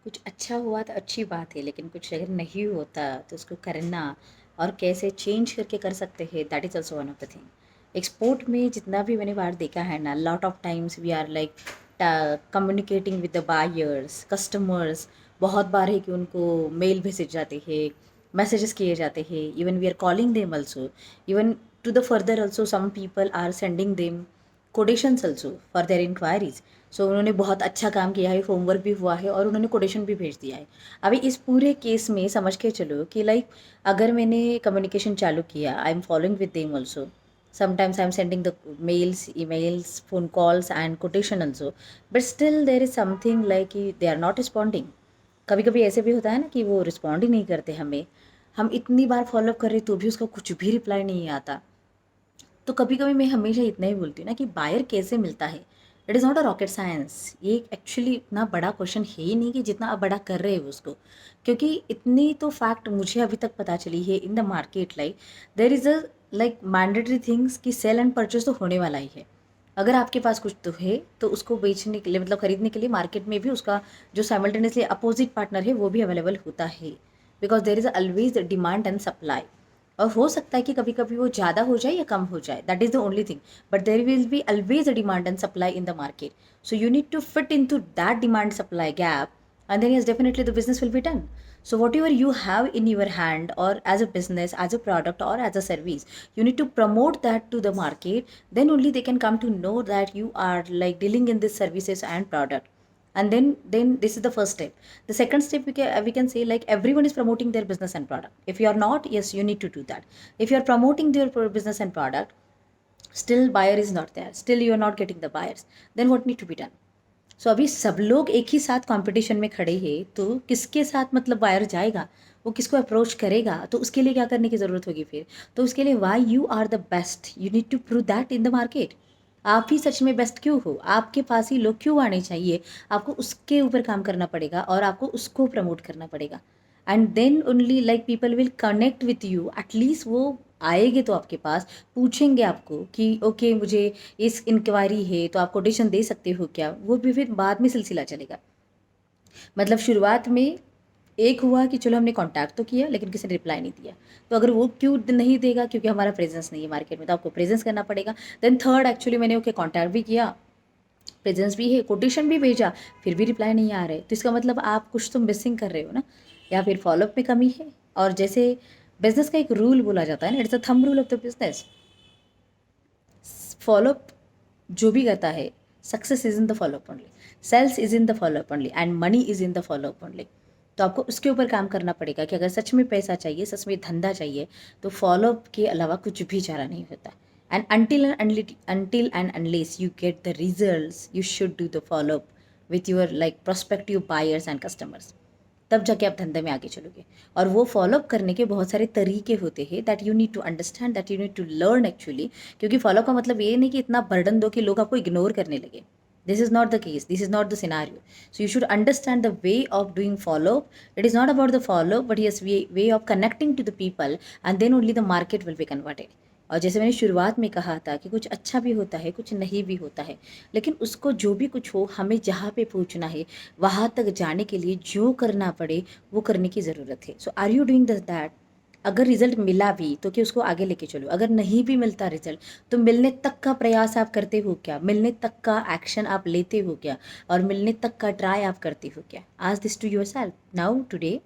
कुछ अच्छा हुआ तो अच्छी बात है, लेकिन कुछ अगर नहीं होता तो उसको करना और कैसे चेंज करके कर सकते हैं, that is also one of the thing. Export में जितना भी मैंने बार देखा है ना, lot of times we are like communicating with the buyers customers. बहुत बार है कि उनको मेल भेजे जाते हैं, मैसेजेस किए जाते हैं, even we are calling them also, even to the further also some people are sending them quotations also for their inquiries. So उन्होंने बहुत अच्छा काम किया है, होमवर्क भी हुआ है और उन्होंने कोटेशन भी भेज दिया है। अभी इस पूरे केस में समझ के चलो कि लाइक अगर मैंने कम्युनिकेशन चालू किया, I am following with them also, sometimes I'm sending the mails, emails, phone calls and quotation also, but still there is something like they are not responding. कभी कभी ऐसे भी होता है ना कि वो रिस्पॉन्ड ही नहीं करते हमें, हम इतनी बार फॉलोअप कर रहे तो भी उसका कुछ भी रिप्लाई नहीं आता। तो कभी कभी मैं हमेशा इतना ही बोलती हूँ ना कि बायर कैसे मिलता है, it is not a rocket science. ये एक्चुअली इतना बड़ा क्वेश्चन है ही नहीं कि जितना आप बड़ा कर रहे हो उसको, क्योंकि इतनी तो फैक्ट मुझे अभी तक पता चली है इन the market, like there is a like mandatory things कि सेल एंड परचेज तो होने वाला ही है। अगर आपके पास कुछ तो है तो उसको बेचने के लिए, मतलब खरीदने के लिए मार्केट में भी उसका जो साइमल्टेनियसली अपोजिट पार्टनर है वो भी अवेलेबल होता है, because there is always demand and supply. और हो सकता है कि कभी कभी वो ज़्यादा हो जाए या कम हो जाए, that is the only thing, but there will be always a demand and supply in the market. So you need to fit into that demand supply gap, and then yes, definitely the business will be done. So whatever you have in your hand, or as a business, as a product, or as a service, you need to promote that to the market. Then only they can come to know that you are like dealing in these services and product. And then this is the first step. The second step, we can say like everyone is promoting their business and product. If you are not, yes, you need to do that. If you are promoting their business and product, still buyer is not there, still you are not getting the buyers, then what need to be done? सो अभी सब लोग एक ही साथ competition में खड़े हैं, तो किसके साथ मतलब बायर जाएगा, वो किसको अप्रोच करेगा, तो उसके लिए क्या करने की ज़रूरत होगी फिर? तो उसके लिए why you are the best, you need to prove that in the market. आप ही सच में बेस्ट क्यों हो, आपके पास ही लोग क्यों आने चाहिए, आपको उसके ऊपर काम करना पड़ेगा और आपको उसको प्रमोट करना पड़ेगा। And then only like people will connect with you, at least वो आएंगे तो आपके पास, पूछेंगे आपको कि ओके मुझे इस इंक्वायरी है तो आप कोटेशन दे सकते हो क्या, वो भी फिर बाद में सिलसिला चलेगा। मतलब शुरुआत में एक हुआ कि चलो हमने कांटेक्ट तो किया लेकिन किसी ने रिप्लाई नहीं दिया, तो अगर वो क्यों नहीं देगा, क्योंकि हमारा प्रेजेंस नहीं है मार्केट में, तो आपको प्रेजेंस करना पड़ेगा। देन थर्ड, एक्चुअली मैंने ओके कांटेक्ट भी किया, प्रेजेंस भी है, कोटेशन भी भेजा, फिर भी रिप्लाई नहीं आ रहे, तो इसका मतलब आप कुछ तो मिसिंग कर रहे हो ना, या फिर फॉलोअप में कमी है। और जैसे बिजनेस का एक रूल बोला जाता है ना, it's a thumb rule of the business, follow up जो भी करता है, success is in the follow up only, sales is in the follow up only, and money is in the follow up only. तो आपको उसके ऊपर काम करना पड़ेगा कि अगर सच में पैसा चाहिए, सच में धंधा चाहिए, तो फॉलोअप के अलावा कुछ भी चारा नहीं होता। And until and unless you get the results, you should do the follow up with your like prospective buyers and customers, तब जाके आप धंधे में आगे चलोगे। और वो फॉलोअप करने के बहुत सारे तरीके होते हैं, that you need to understand, that you need to learn actually. क्योंकि फॉलो का मतलब ये नहीं कि इतना बर्डन दो कि लोग आपको इग्नोर करने लगे, this is not the case, this is not the scenario. So you should understand the way of doing follow. It is not about the follow, but yes way of connecting to the people, and then only the market will be converted. और जैसे मैंने शुरुआत में कहा था कि कुछ अच्छा भी होता है, कुछ नहीं भी होता है, लेकिन उसको जो भी कुछ हो, हमें जहाँ पे पहुँचना है वहाँ तक जाने के लिए जो करना पड़े वो करने की ज़रूरत है। सो आर यू डूइंग दैट? अगर रिजल्ट मिला भी तो कि उसको आगे लेके चलो, अगर नहीं भी मिलता रिजल्ट, तो मिलने तक का प्रयास आप करते हो क्या, मिलने तक का एक्शन आप लेते हो क्या, और मिलने तक का ट्राई आप करते हो क्या? Ask this to yourself now today.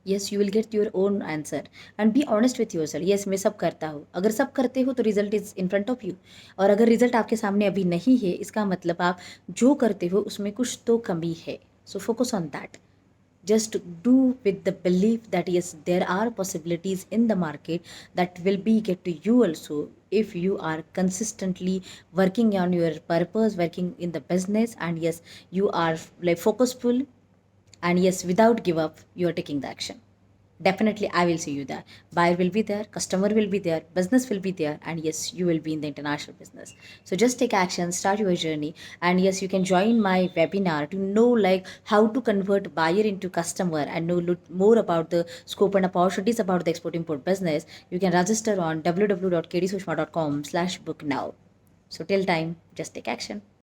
Yes, you will get your own answer, and be honest with yourself. Yes, मैं सब करता हूँ, अगर सब करते हो तो result is in front of you. और अगर रिजल्ट आपके सामने अभी नहीं है, इसका मतलब आप जो करते हो उसमें कुछ तो कमी है। So focus on that, just do with the belief that yes, there are possibilities in the market that will be get to you also, if you are consistently working on your purpose, working in the business, and yes, you are like focusful, and yes, without give up, you are taking the action. Definitely I will see you there, buyer will be there, customer will be there, business will be there, and yes, you will be in the international business. So just take action, start your journey, and yes, you can join my webinar to know like how to convert buyer into customer and know more about the scope and opportunities about the export import business. You can register on www.kdsushma.com/book now. So till time, just take action.